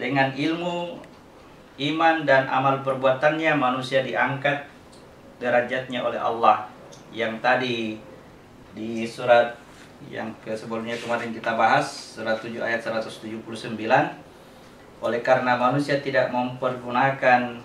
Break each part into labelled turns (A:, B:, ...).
A: dengan ilmu, iman, dan amal perbuatannya manusia diangkat derajatnya oleh Allah. Yang tadi di surat yang sebelumnya kemarin kita bahas, surat 7 ayat 179, oleh karena manusia tidak mempergunakan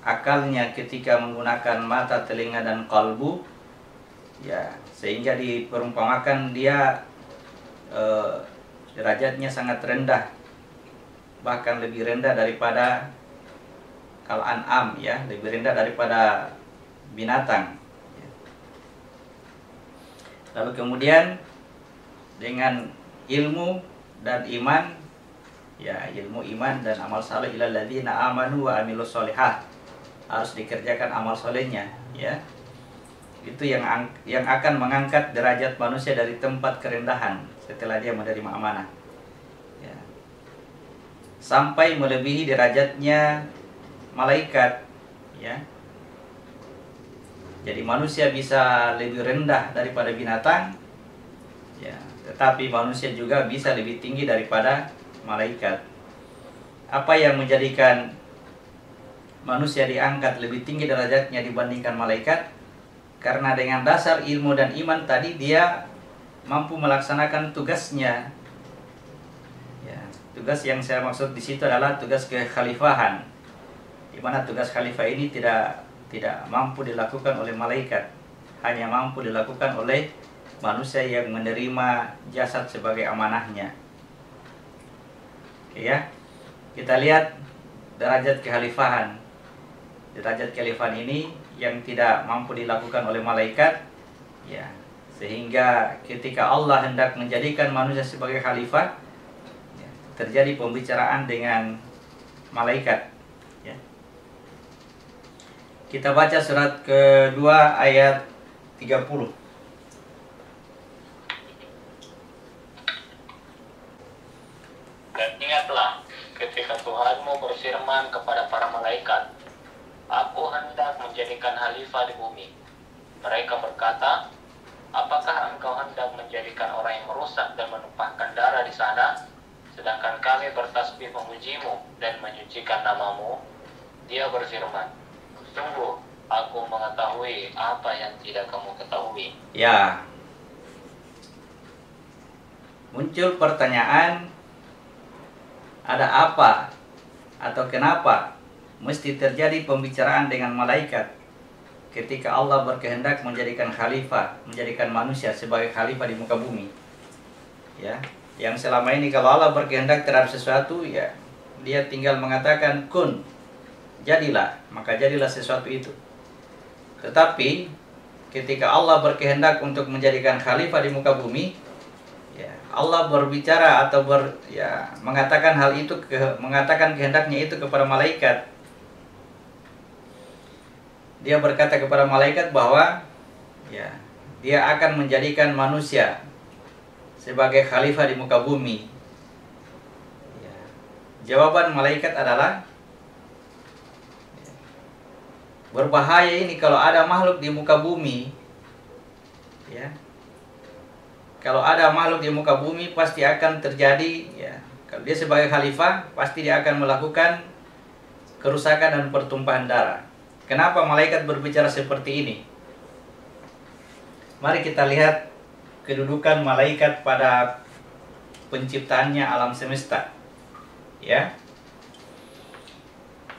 A: akalnya ketika menggunakan mata, telinga, dan kalbu, ya, sehingga diperumpamakan dia derajatnya sangat rendah, bahkan lebih rendah daripada kal-an'am, ya, lebih rendah daripada binatang. Lalu kemudian dengan ilmu dan iman, ya, ilmu, iman, dan amal saleh, ilal ladzina amanu wa amilus sholihat, harus dikerjakan amal solehnya, ya. Itu yang akan mengangkat derajat manusia dari tempat kerendahan setelah dia menerima amanah, ya, sampai melebihi derajatnya malaikat, ya. Jadi manusia bisa lebih rendah daripada binatang, ya, tetapi manusia juga bisa lebih tinggi daripada malaikat. Apa yang menjadikan manusia diangkat lebih tinggi derajatnya dibandingkan malaikat? Karena dengan dasar ilmu dan iman tadi, dia mampu melaksanakan tugasnya. Ya, tugas yang saya maksud di situ adalah tugas kekhalifahan, di mana tugas khalifah ini tidak mampu dilakukan oleh malaikat, hanya mampu dilakukan oleh manusia yang menerima jasad sebagai amanahnya. Oke, ya, kita lihat derajat kekhalifahan. Derajat kekhalifahan ini yang tidak mampu dilakukan oleh malaikat, ya, sehingga ketika Allah hendak menjadikan manusia sebagai khalifah, ya, terjadi pembicaraan dengan malaikat. Kita baca surat kedua ayat 30.
B: Dan ingatlah ketika Tuhanmu berfirman kepada para malaikat, Aku hendak menjadikan khalifah di bumi. Mereka berkata, apakah engkau hendak menjadikan orang yang merusak dan menumpahkan darah di sana, sedangkan kami bertasbih memujimu dan menyucikan namamu? Dia berfirman, sungguh, aku mengetahui apa yang tidak kamu ketahui.
A: Ya, muncul pertanyaan, ada apa atau kenapa mesti terjadi pembicaraan dengan malaikat ketika Allah berkehendak menjadikan khalifah, menjadikan manusia sebagai khalifah di muka bumi? Ya, yang selama ini kalau Allah berkehendak terhadap sesuatu, ya, dia tinggal mengatakan kun, jadilah, maka jadilah sesuatu itu. Tetapi ketika Allah berkehendak untuk menjadikan khalifah di muka bumi, ya, Allah berbicara atau mengatakan hal itu, mengatakan kehendaknya itu kepada malaikat. Dia berkata kepada malaikat bahwa, ya, dia akan menjadikan manusia sebagai khalifah di muka bumi. Ya, jawaban malaikat adalah, berbahaya ini kalau ada makhluk di muka bumi, ya. Kalau ada makhluk di muka bumi pasti akan terjadi, ya, kalau dia sebagai khalifah pasti dia akan melakukan kerusakan dan pertumpahan darah. Kenapa malaikat berbicara seperti ini? Mari kita lihat kedudukan malaikat pada penciptaannya alam semesta, ya.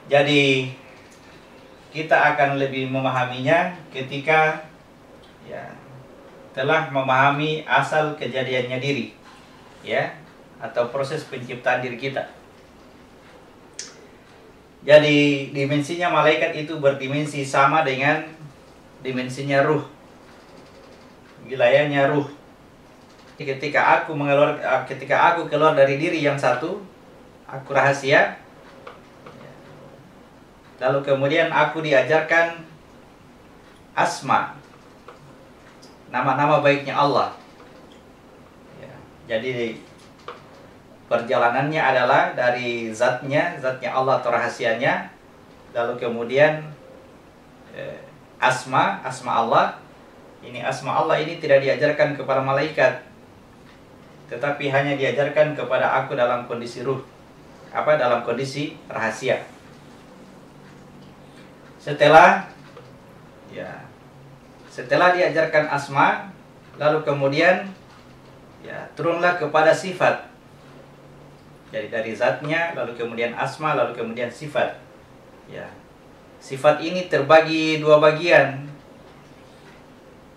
A: Jadi kita akan lebih memahaminya ketika, ya, telah memahami asal kejadiannya diri, ya, atau proses penciptaan diri kita. Jadi dimensinya malaikat itu berdimensi sama dengan dimensinya ruh, wilayahnya ruh. Ketika aku keluar dari diri yang satu, aku rahasia. Lalu kemudian aku diajarkan asma, nama-nama baiknya Allah. Ya, jadi perjalanannya adalah dari zatnya Allah atau rahasianya, lalu kemudian asma Allah. Ini asma Allah ini tidak diajarkan kepada malaikat, tetapi hanya diajarkan kepada aku dalam kondisi ruh. dalam kondisi rahasia. Setelah diajarkan asma, lalu kemudian turunlah kepada sifat. Jadi dari zatnya, lalu kemudian asma, lalu kemudian sifat. Sifat ini terbagi dua bagian.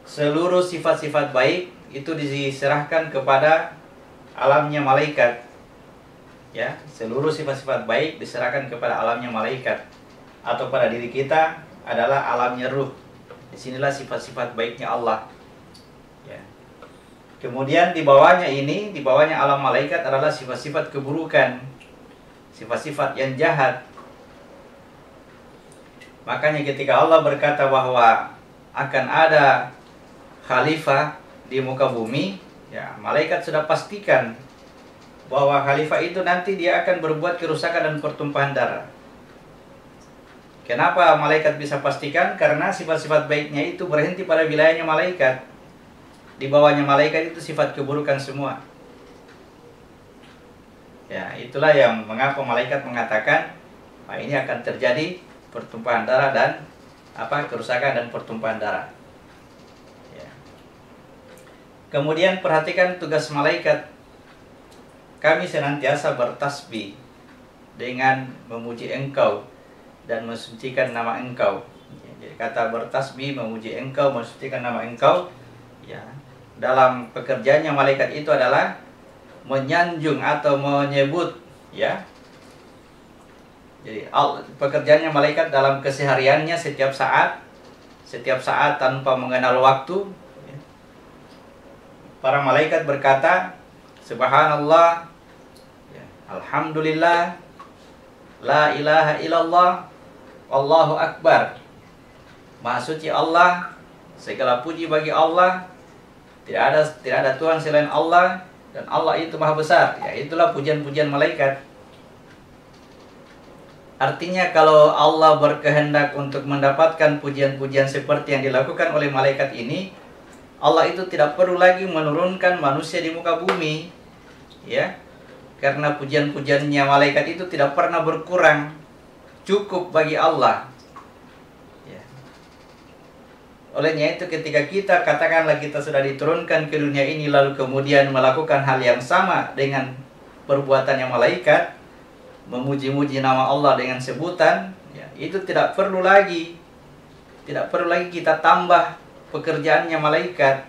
A: Seluruh sifat-sifat baik itu diserahkan kepada alamnya malaikat. Seluruh sifat-sifat baik diserahkan kepada alamnya malaikat, atau pada diri kita adalah alamnya ruh. Disinilah sifat-sifat baiknya Allah. Kemudian di bawahnya alam malaikat adalah sifat-sifat keburukan, sifat-sifat yang jahat. Makanya ketika Allah berkata bahwa akan ada khalifah di muka bumi, malaikat sudah pastikan bahwa khalifah itu nanti dia akan berbuat kerusakan dan pertumpahan darah. Kenapa malaikat bisa pastikan? Karena sifat-sifat baiknya itu berhenti pada wilayahnya malaikat. Di bawahnya malaikat itu sifat keburukan semua. Itulah yang mengapa malaikat mengatakan, ini akan terjadi pertumpahan darah dan kerusakan dan pertumpahan darah. Kemudian perhatikan tugas malaikat. Kami senantiasa bertasbih dengan memuji Engkau dan mensucikan nama Engkau. Jadi kata bertasbih, memuji Engkau, mensucikan nama Engkau, dalam pekerjaannya malaikat itu adalah menyanjung atau menyebut, Jadi pekerjaannya malaikat dalam kesehariannya setiap saat tanpa mengenal waktu. Para malaikat berkata, Subhanallah, Alhamdulillah, La ilaha illallah, Allahu Akbar. Maha suci Allah, segala puji bagi Allah. Tidak ada Tuhan selain Allah, dan Allah itu maha besar. Itulah pujian-pujian malaikat. Artinya kalau Allah berkehendak untuk mendapatkan pujian-pujian seperti yang dilakukan oleh malaikat ini, Allah itu tidak perlu lagi menurunkan manusia di muka bumi. Karena pujian-pujiannya malaikat itu tidak pernah berkurang. Cukup bagi Allah. Olehnya itu ketika kita katakanlah kita sudah diturunkan ke dunia ini, lalu kemudian melakukan hal yang sama dengan perbuatannya malaikat, memuji-muji nama Allah dengan sebutan, itu tidak perlu lagi kita tambah pekerjaannya malaikat.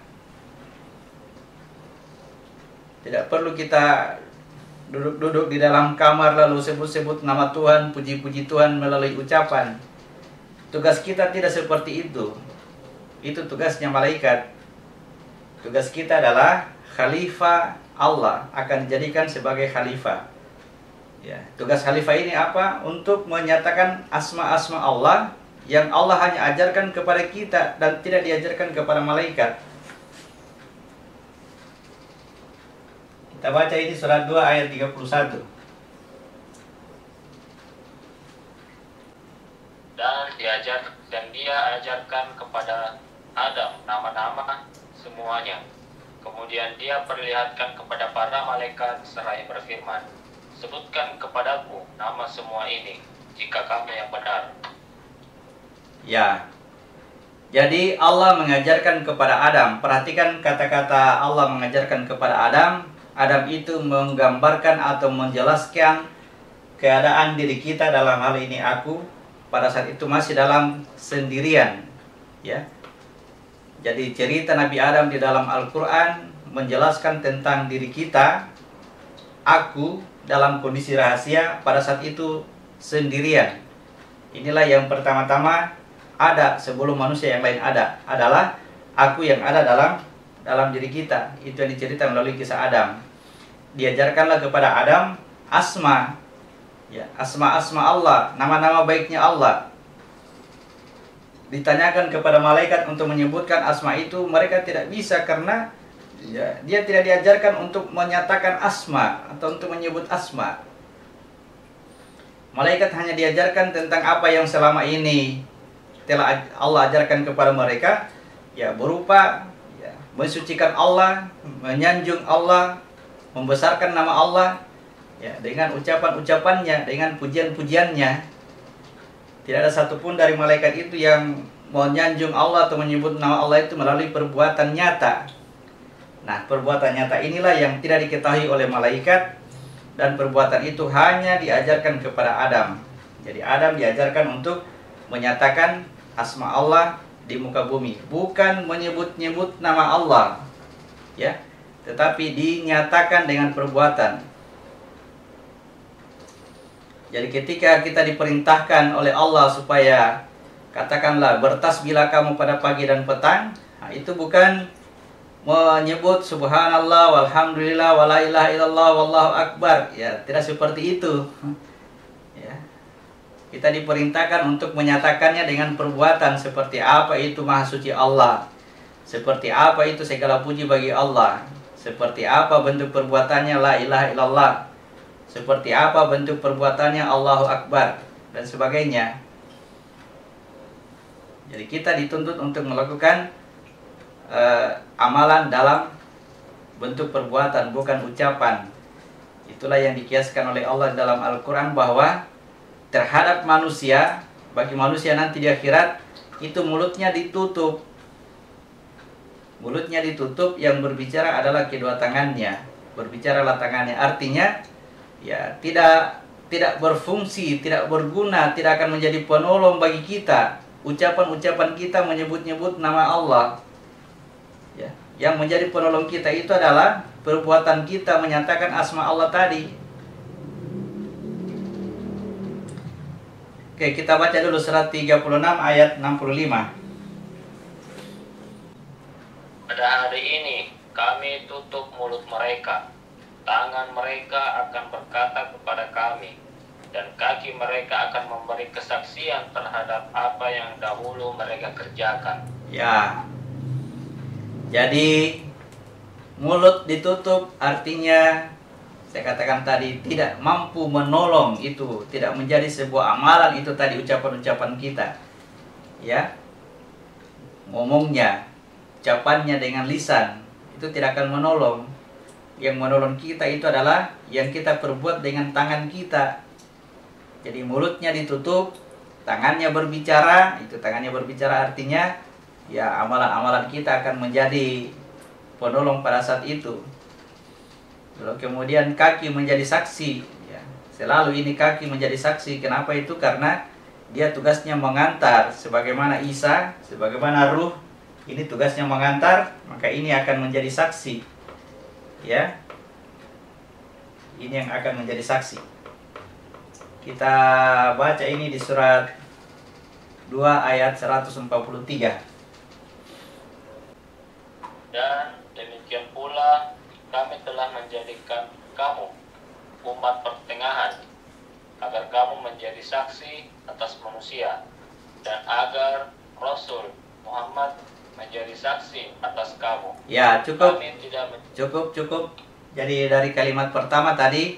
A: Tidak perlu kita duduk di dalam kamar lalu sebut-sebut nama Tuhan, puji-puji Tuhan melalui ucapan. Tugas kita tidak seperti itu. Itu tugasnya malaikat. Tugas kita adalah khalifah Allah, akan dijadikan sebagai khalifah. Tugas khalifah ini apa? Untuk menyatakan asma-asma Allah yang Allah hanya ajarkan kepada kita dan tidak diajarkan kepada malaikat. Kita baca ini surat 2 ayat 31.
B: Dan dia ajarkan kepada Adam nama-nama semuanya. Kemudian dia perlihatkan kepada para malaikat seraya berfirman, sebutkan kepadaku nama semua ini, jika kamu yang benar.
A: Jadi Allah mengajarkan kepada Adam. Perhatikan kata-kata Allah mengajarkan kepada Adam. Adam itu menggambarkan atau menjelaskan keadaan diri kita, dalam hal ini aku, pada saat itu masih dalam sendirian. Jadi cerita Nabi Adam di dalam Al-Quran menjelaskan tentang diri kita, aku dalam kondisi rahasia pada saat itu sendirian. Inilah yang pertama-tama ada sebelum manusia yang lain ada, adalah aku yang ada dalam diri kita. Itu yang diceritakan melalui kisah Adam. Diajarkanlah kepada Adam asma, asma-asma Allah, nama-nama baiknya Allah. Ditanyakan kepada malaikat untuk menyebutkan asma itu, mereka tidak bisa karena dia tidak diajarkan untuk menyatakan asma atau untuk menyebut asma. Malaikat hanya diajarkan tentang apa yang selama ini telah Allah ajarkan kepada mereka, berupa mensucikan Allah, menyanjung Allah, membesarkan nama Allah, ya, dengan ucapan-ucapannya, dengan pujian-pujiannya. Tidak ada satupun dari malaikat itu yang menyanjung Allah atau menyebut nama Allah itu melalui perbuatan nyata. Nah, perbuatan nyata inilah yang tidak diketahui oleh malaikat, dan perbuatan itu hanya diajarkan kepada Adam. Jadi Adam diajarkan untuk menyatakan asma Allah di muka bumi, bukan menyebut-nyebut nama Allah, ya, tetapi dinyatakan dengan perbuatan. Jadi ketika kita diperintahkan oleh Allah supaya katakanlah bertasbihlah kamu pada pagi dan petang, nah, itu bukan menyebut subhanallah walhamdulillah wala ilaha illallah wallahu akbar, ya, tidak seperti itu. Ya. Kita diperintahkan untuk menyatakannya dengan perbuatan, seperti apa itu maha suci Allah, seperti apa itu segala puji bagi Allah, seperti apa bentuk perbuatannya la ilaha illallah, seperti apa bentuk perbuatannya Allahu Akbar, dan sebagainya. Jadi kita dituntut untuk melakukan amalan dalam bentuk perbuatan, bukan ucapan. Itulah yang dikiaskan oleh Allah dalam Al-Quran, bahwa terhadap manusia, bagi manusia nanti di akhirat, itu mulutnya ditutup. Mulutnya ditutup, yang berbicara adalah kedua tangannya. Berbicaralah tangannya, artinya ya tidak berfungsi, tidak berguna, tidak akan menjadi penolong bagi kita. Ucapan-ucapan kita menyebut-nyebut nama Allah, ya, yang menjadi penolong kita itu adalah perbuatan kita menyatakan asma Allah tadi. Oke, kita baca dulu surat 36 ayat 65.
B: Pada hari ini kami tutup mulut mereka, tangan mereka akan berkata kepada kami, dan kaki mereka akan memberi kesaksian terhadap apa yang dahulu mereka kerjakan.
A: Ya, jadi mulut ditutup artinya, saya katakan tadi, tidak mampu menolong itu, tidak menjadi sebuah amalan itu tadi ucapan-ucapan kita. Ya, ngomongnya, ucapannya dengan lisan, itu tidak akan menolong. Yang menolong kita itu adalah yang kita perbuat dengan tangan kita. Jadi mulutnya ditutup, tangannya berbicara. Itu tangannya berbicara artinya ya amalan-amalan kita akan menjadi penolong pada saat itu. Lalu kemudian kaki menjadi saksi, ya. Selalu ini kaki menjadi saksi. Kenapa itu? Karena dia tugasnya mengantar, sebagaimana Isa, sebagaimana ruh, ini tugasnya mengantar, maka ini akan menjadi saksi. Ya, ini yang akan menjadi saksi. Kita baca ini di surat 2 ayat 143.
B: Dan demikian pula kami telah menjadikan kamu umat pertengahan, agar kamu menjadi saksi atas manusia, dan agar Rasul Muhammad menjadi saksi atas kamu.
A: Ya, cukup.
B: Kami tidak
A: Cukup. Jadi dari kalimat pertama tadi,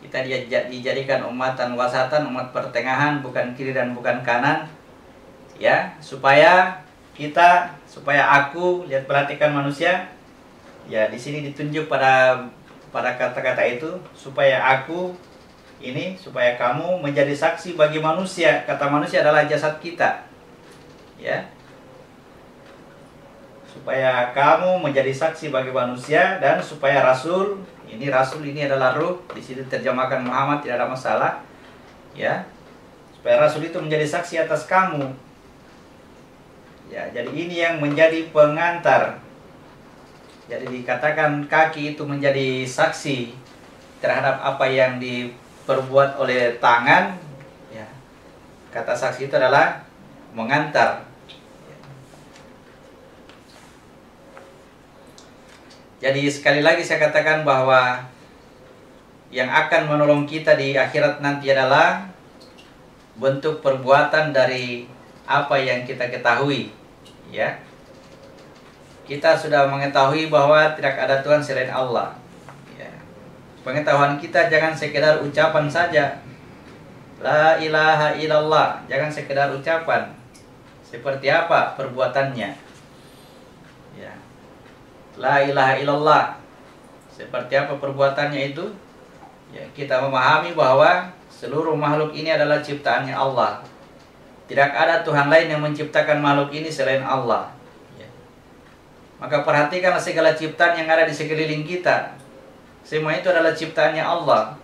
A: kita dijadikan umatan wasatan, umat pertengahan, bukan kiri dan bukan kanan. Ya, supaya aku, lihat perhatikan manusia. Ya, di sini ditunjuk pada kata-kata itu, supaya aku ini, supaya kamu menjadi saksi bagi manusia. Kata manusia adalah jasad kita. Ya. Supaya kamu menjadi saksi bagi manusia, dan supaya Rasul ini adalah ruh, di situ terjemahkan Muhammad, tidak ada masalah, ya. Supaya Rasul itu menjadi saksi atas kamu. Ya, jadi ini yang menjadi pengantar. Jadi dikatakan kaki itu menjadi saksi terhadap apa yang diperbuat oleh tangan, ya. Kata saksi itu adalah mengantar. Jadi sekali lagi saya katakan bahwa yang akan menolong kita di akhirat nanti adalah bentuk perbuatan dari apa yang kita ketahui, ya. Kita sudah mengetahui bahwa tidak ada Tuhan selain Allah, ya. Pengetahuan kita jangan sekedar ucapan saja, la ilaha illallah, jangan sekedar ucapan. Seperti apa perbuatannya, ya. La ilaha illallah, seperti apa perbuatannya itu? Ya, kita memahami bahwa seluruh makhluk ini adalah ciptaannya Allah. Tidak ada Tuhan lain yang menciptakan makhluk ini selain Allah. Ya. Maka perhatikanlah segala ciptaan yang ada di sekeliling kita. Semua itu adalah ciptaannya Allah.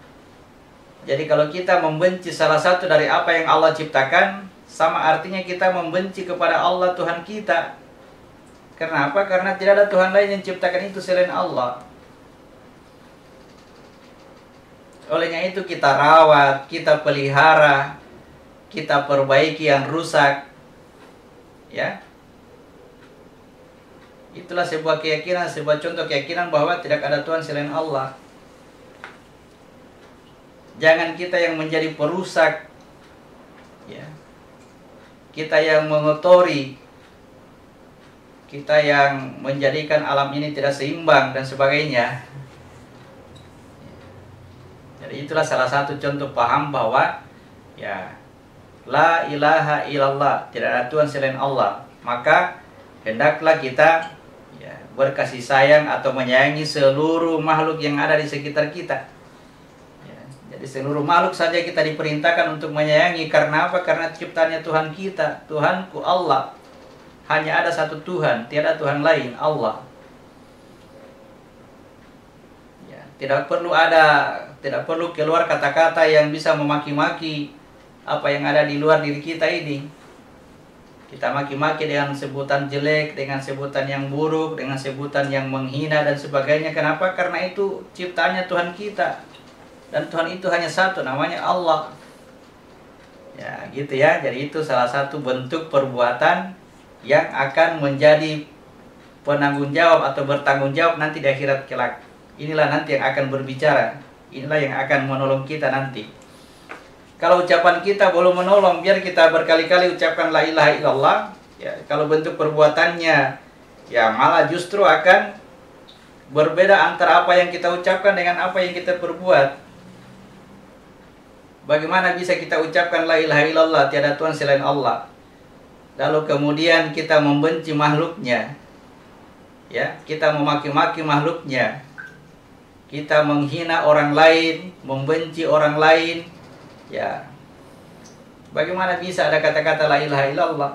A: Jadi kalau kita membenci salah satu dari apa yang Allah ciptakan, sama artinya kita membenci kepada Allah Tuhan kita. Kenapa? Karena tidak ada Tuhan lain yang ciptakan itu selain Allah. Olehnya itu kita rawat, kita pelihara, kita perbaiki yang rusak. Ya. Itulah sebuah keyakinan, sebuah contoh keyakinan bahwa tidak ada Tuhan selain Allah. Jangan kita yang menjadi perusak, ya. Kita yang mengotori, kita yang menjadikan alam ini tidak seimbang dan sebagainya. Jadi itulah salah satu contoh paham bahwa ya la ilaha illallah, tidak ada Tuhan selain Allah. Maka hendaklah kita ya, berkasih sayang atau menyayangi seluruh makhluk yang ada di sekitar kita. Jadi seluruh makhluk saja kita diperintahkan untuk menyayangi. Karena apa? Karena ciptaannya Tuhan kita. Tuhanku Allah. Hanya ada satu Tuhan, tiada Tuhan lain, Allah. Ya, tidak perlu keluar kata-kata yang bisa memaki-maki apa yang ada di luar diri kita ini. Kita maki-maki dengan sebutan jelek, dengan sebutan yang buruk, dengan sebutan yang menghina dan sebagainya. Kenapa? Karena itu ciptaannya Tuhan kita. Dan Tuhan itu hanya satu, namanya Allah. Ya, gitu ya. Jadi itu salah satu bentuk perbuatan yang akan menjadi penanggung jawab atau bertanggung jawab nanti di akhirat kelak. Inilah nanti yang akan berbicara. Inilah yang akan menolong kita nanti. Kalau ucapan kita belum menolong, biar kita berkali-kali ucapkan la ilaha illallah. Ya, kalau bentuk perbuatannya ya malah justru akan berbeda antara apa yang kita ucapkan dengan apa yang kita perbuat. Bagaimana bisa kita ucapkan la ilaha illallah, tiada Tuhan selain Allah, lalu kemudian kita membenci makhluknya, ya, kita memaki-maki makhluknya, kita menghina orang lain, membenci orang lain, ya. Bagaimana bisa ada kata-kata la ilaha illallah?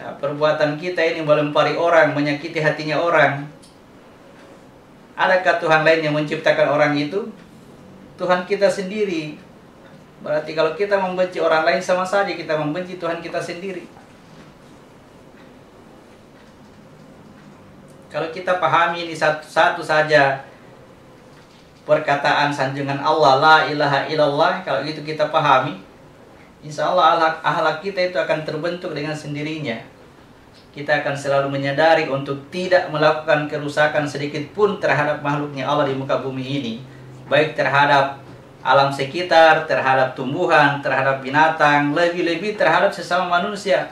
A: Nah, perbuatan kita ini melempari orang, menyakiti hatinya orang. Adakah Tuhan lain yang menciptakan orang itu? Tuhan kita sendiri. Berarti kalau kita membenci orang lain, sama saja kita membenci Tuhan kita sendiri. Kalau kita pahami ini satu saja perkataan sanjungan Allah, la ilaha illallah, kalau itu kita pahami, insya Allah akhlak kita itu akan terbentuk dengan sendirinya. Kita akan selalu menyadari untuk tidak melakukan kerusakan sedikit pun terhadap makhluknya Allah di muka bumi ini. Baik terhadap alam sekitar, terhadap tumbuhan, terhadap binatang, lebih-lebih terhadap sesama manusia.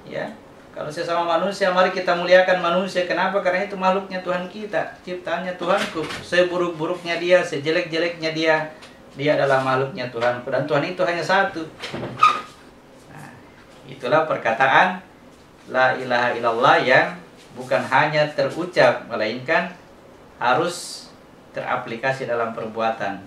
A: Ya, kalau sesama manusia, mari kita muliakan manusia. Kenapa? Karena itu makhluknya Tuhan kita, ciptaannya Tuhanku. Seburuk-buruknya dia, sejelek-jeleknya dia, dia adalah makhluknya Tuhanku. Dan Tuhan itu hanya satu. Nah, itulah perkataan la ilaha illallah yang bukan hanya terucap, melainkan harus teraplikasi dalam perbuatan.